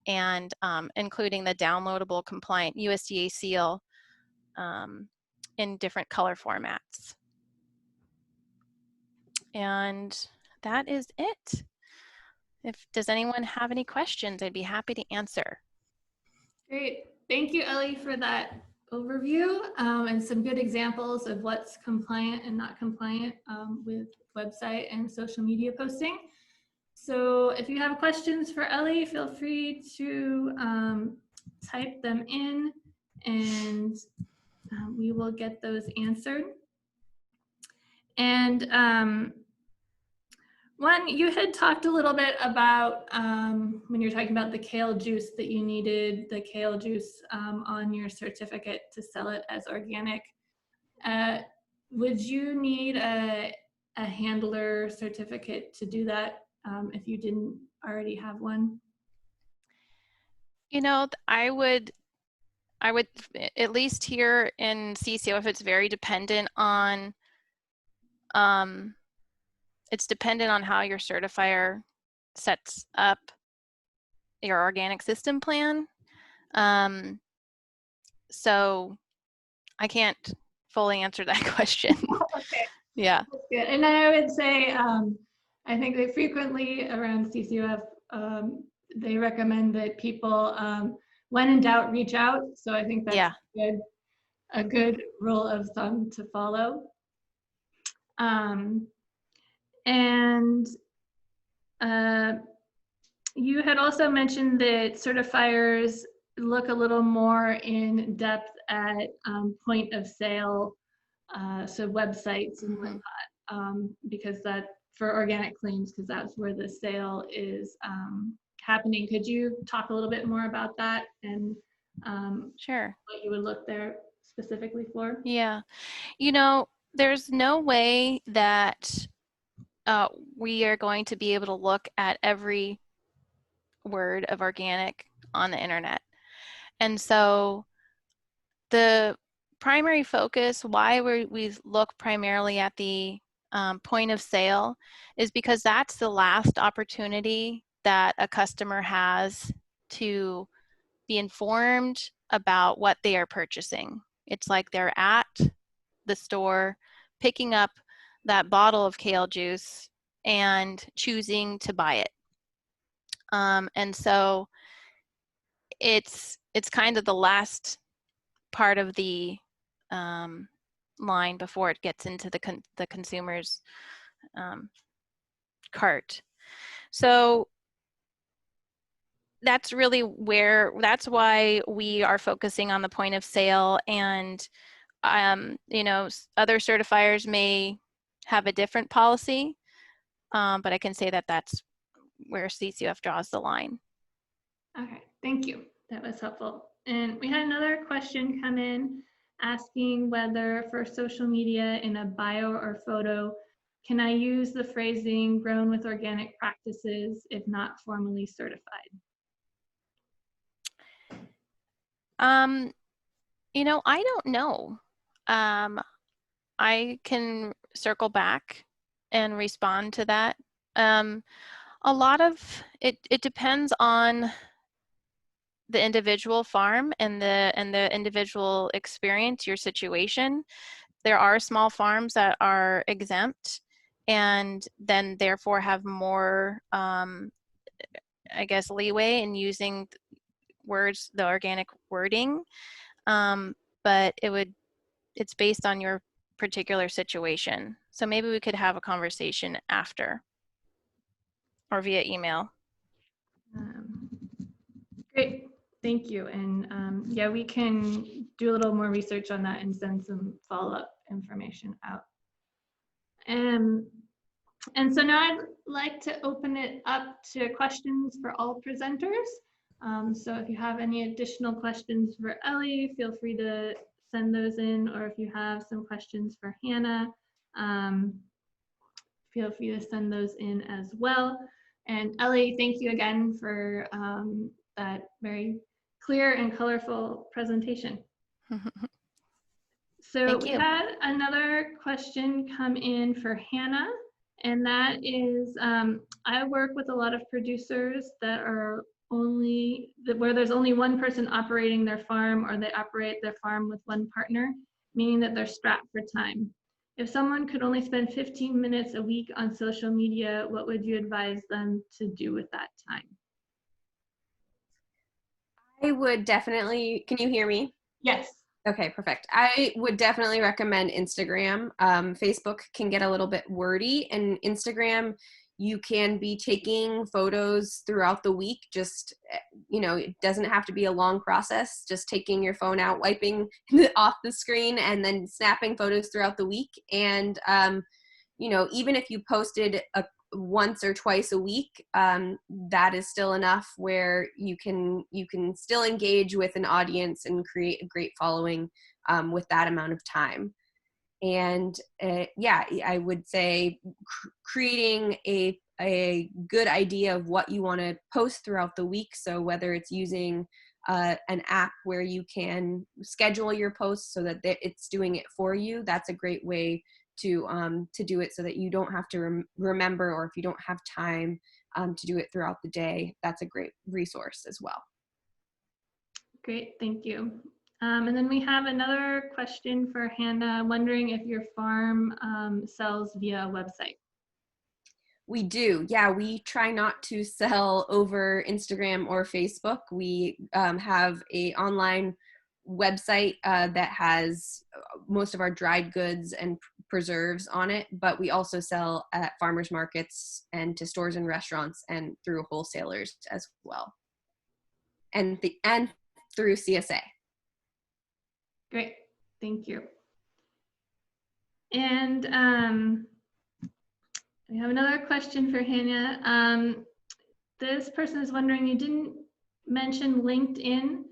and including the downloadable compliant USDA seal in different color formats. And that is it. Does anyone have any questions? I'd be happy to answer. Great. Thank you, Ellie, for that overview and some good examples of what's compliant and not compliant with website and social media posting. So if you have questions for Ellie, feel free to type them in, and we will get those answered. And one, you had talked a little bit about when you're talking about the kale juice, that you needed the kale juice on your certificate to sell it as organic. Would you need a handler certificate to do that if you didn't already have one? You know, I would, at least here in CCOF, it's very dependent on, it's dependent on how your certifier sets up your organic system plan. So I can't fully answer that question. Okay. Yeah. That's good. And I would say, I think they frequently around CCOF, they recommend that people, when in doubt, reach out. So I think that's a good rule of thumb to follow. And you had also mentioned that certifiers look a little more in depth at point of sale, so websites and whatnot, because that for organic claims, because that's where the sale is happening. Could you talk a little bit more about that and sure, what you would look there specifically for? Yeah, you know, there's no way that we are going to be able to look at every word of organic on the internet. And so the primary focus, why we look primarily at the point of sale, is because that's the last opportunity that a customer has to be informed about what they are purchasing. It's like they're at the store picking up that bottle of kale juice and choosing to buy it. And so it's kind of the last part of the line before it gets into the consumer's cart. So that's why we are focusing on the point of sale. And you know, other certifiers may have a different policy, but I can say that that's where CCOF draws the line. Okay, thank you. That was helpful. And we had another question come in asking whether for social media in a bio or photo, can I use the phrasing grown with organic practices if not formally certified? You know, I don't know. I can circle back and respond to that. A lot of it depends on the individual farm and the individual experience, your situation. There are small farms that are exempt and then therefore have more, I guess, leeway in using the organic wording. But it's based on your particular situation. So maybe we could have a conversation after or via email. Great, thank you. And yeah, we can do a little more research on that and send some follow-up information out. And so now I'd like to open it up to questions for all presenters. So if you have any additional questions for Ellie, feel free to send those in, or if you have some questions for Hannah, feel free to send those in as well. And Ellie, thank you again for that very clear and colorful presentation. So we had another question come in for Hannah, and that is, I work with a lot of producers that are where there's only one person operating their farm, or they operate their farm with one partner, meaning that they're strapped for time. If someone could only spend 15 minutes a week on social media, what would you advise them to do with that time? I would definitely, can you hear me? Yes. Okay, perfect. I would definitely recommend Instagram. Facebook can get a little bit wordy, and Instagram, you can be taking photos throughout the week. Just, you know, it doesn't have to be a long process. Just taking your phone out, wiping off the screen, and then snapping photos throughout the week. And, you know, even if you posted once or twice a week, that is still enough where you can still engage with an audience and create a great following with that amount of time. And yeah, I would say creating a good idea of what you want to post throughout the week. So whether it's using an app where you can schedule your posts so that it's doing it for you, that's a great way to do it, so that you don't have to remember, or if you don't have time to do it throughout the day, that's a great resource as well. Great, thank you. And then we have another question for Hannah, wondering if your farm sells via a website. We do, yeah. We try not to sell over Instagram or Facebook. We have an online website that has most of our dried goods and preserves on it, but we also sell at farmers markets and to stores and restaurants and through wholesalers as well, and through CSA. Great, thank you. And we have another question for Hannah. This person is wondering, you didn't mention LinkedIn.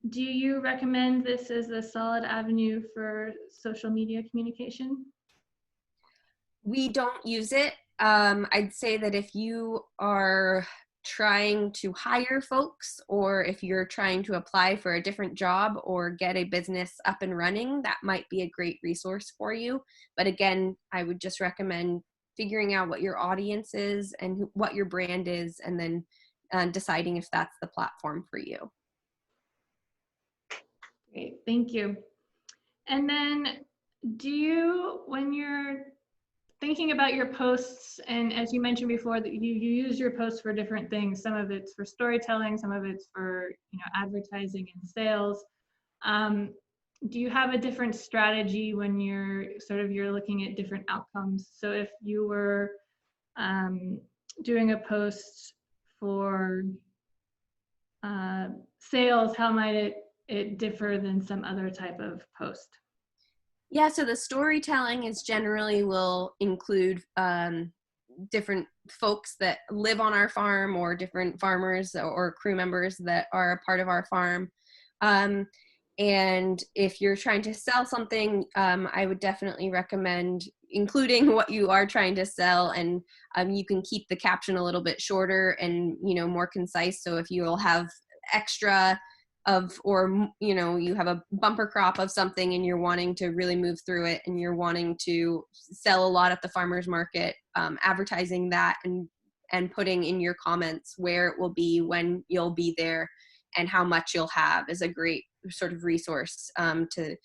Do you recommend this as a solid avenue for social media communication? We don't use it. I'd say that if you are trying to hire folks, or if you're trying to apply for a different job or get a business up and running, that might be a great resource for you. But again, I would just recommend figuring out what your audience is and what your brand is, and then deciding if that's the platform for you. Great, thank you. And then do you, when you're thinking about your posts, and as you mentioned before, that you use your posts for different things. Some of it's for storytelling, some of it's for, you know, advertising and sales. Do you have a different strategy when you're looking at different outcomes? So if you were doing a post for sales, how might it differ than some other type of post? Yeah, so the storytelling is generally will include different folks that live on our farm, or different farmers or crew members that are a part of our farm. And if you're trying to sell something, I would definitely recommend including what you are trying to sell, and you can keep the caption a little bit shorter and, you know, more concise. So if you'll have extra of, or, you know, you have a bumper crop of something and you're wanting to really move through it and you're wanting to sell a lot at the farmer's market, advertising that and putting in your comments where it will be, when you'll be there, and how much you'll have is a great sort of resource to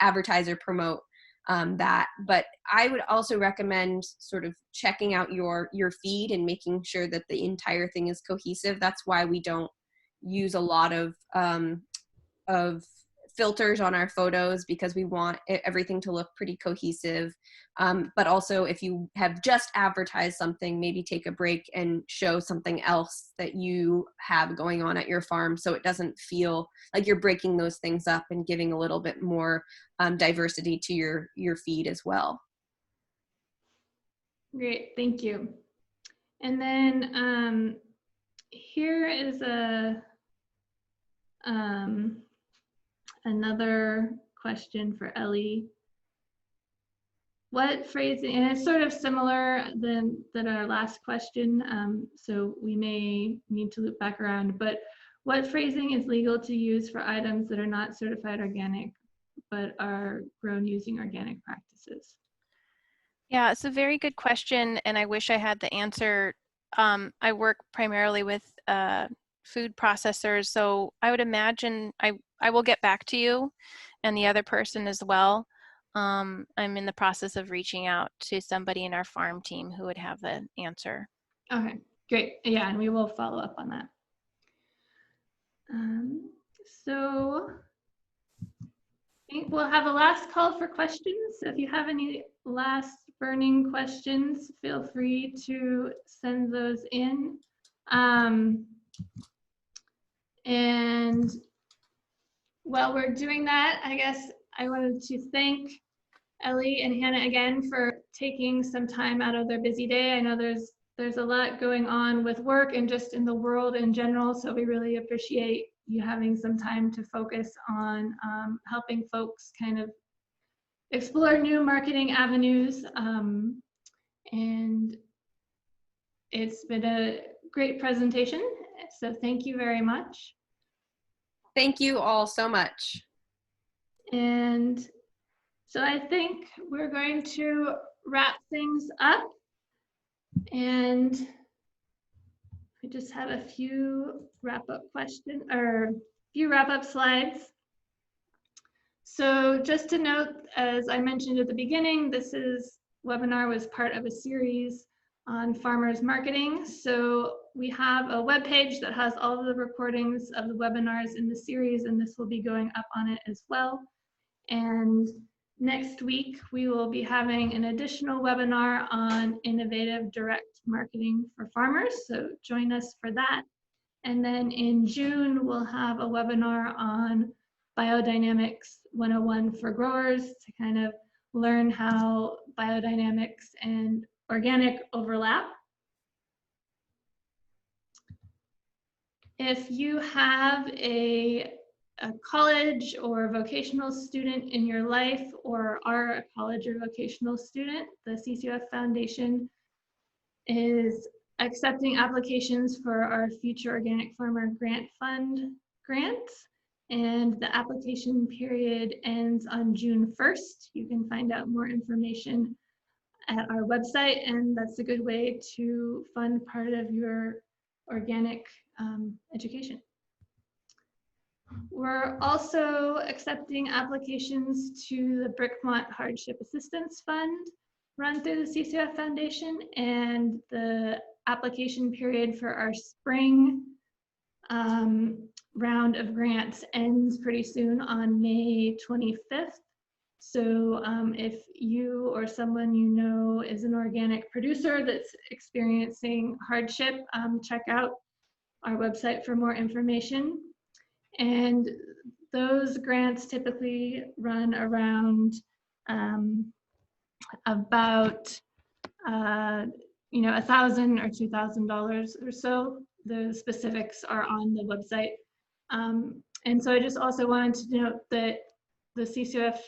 advertise or promote that. But I would also recommend sort of checking out your feed and making sure that the entire thing is cohesive. That's why we don't use a lot of filters on our photos, because we want everything to look pretty cohesive. But also, if you have just advertised something, maybe take a break and show something else that you have going on at your farm, so it doesn't feel like you're breaking those things up, and giving a little bit more diversity to your feed as well. Great, thank you. And then here is another question for Ellie. What phrasing, and it's sort of similar than our last question, so we may need to loop back around, but what phrasing is legal to use for items that are not certified organic but are grown using organic practices? Yeah, it's a very good question, and I wish I had the answer. I work primarily with food processors, so I would imagine I will get back to you and the other person as well. I'm in the process of reaching out to somebody in our farm team who would have the answer. Okay, great. Yeah, and we will follow up on that. So I think we'll have a last call for questions. So if you have any last burning questions, feel free to send those in. And while we're doing that, I guess I wanted to thank Ellie and Hannah again for taking some time out of their busy day. I know there's a lot going on with work and just in the world in general, so we really appreciate you having some time to focus on helping folks kind of explore new marketing avenues. And it's been a great presentation, so thank you very much. Thank you all so much. And so I think we're going to wrap things up, and we just have a few wrap-up questions, or few wrap-up slides. So just to note, as I mentioned at the beginning, this webinar was part of a series on farmers marketing. So we have a webpage that has all of the recordings of the webinars in the series, and this will be going up on it as well. And next week, we will be having an additional webinar on innovative direct marketing for farmers. So join us for that. And then in June, we'll have a webinar on Biodynamics 101 for growers to kind of learn how biodynamics and organic overlap. If you have a college or vocational student in your life, or are a college or vocational student, the CCOF Foundation is accepting applications for our Future Organic Farmer Grant Fund grants, and the application period ends on June 1st. You can find out more information at our website, and that's a good way to fund part of your organic education. We're also accepting applications to the Brickmont Hardship Assistance Fund run through the CCOF Foundation, and the application period for our spring round of grants ends pretty soon on May 25th. So if you or someone you know is an organic producer that's experiencing hardship, check out our website for more information. And those grants typically run around about $1,000 or $2,000 or so. The specifics are on the website. And so I just also wanted to note that the CCOF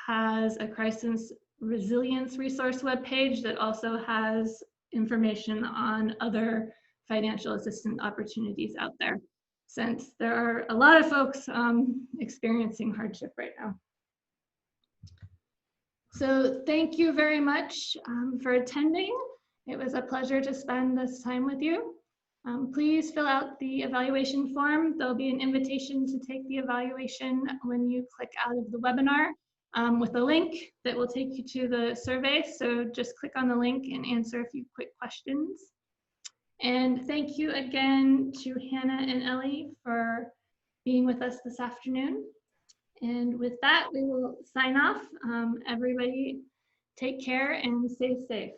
has a crisis resilience resource webpage that also has information on other financial assistance opportunities out there, since there are a lot of folks experiencing hardship right now. So thank you very much for attending. It was a pleasure to spend this time with you. Please fill out the evaluation form. There'll be an invitation to take the evaluation when you click out of the webinar with a link that will take you to the survey. So just click on the link and answer a few quick questions. And thank you again to Hannah and Ellie for being with us this afternoon. And with that, we will sign off. Everybody take care and stay safe.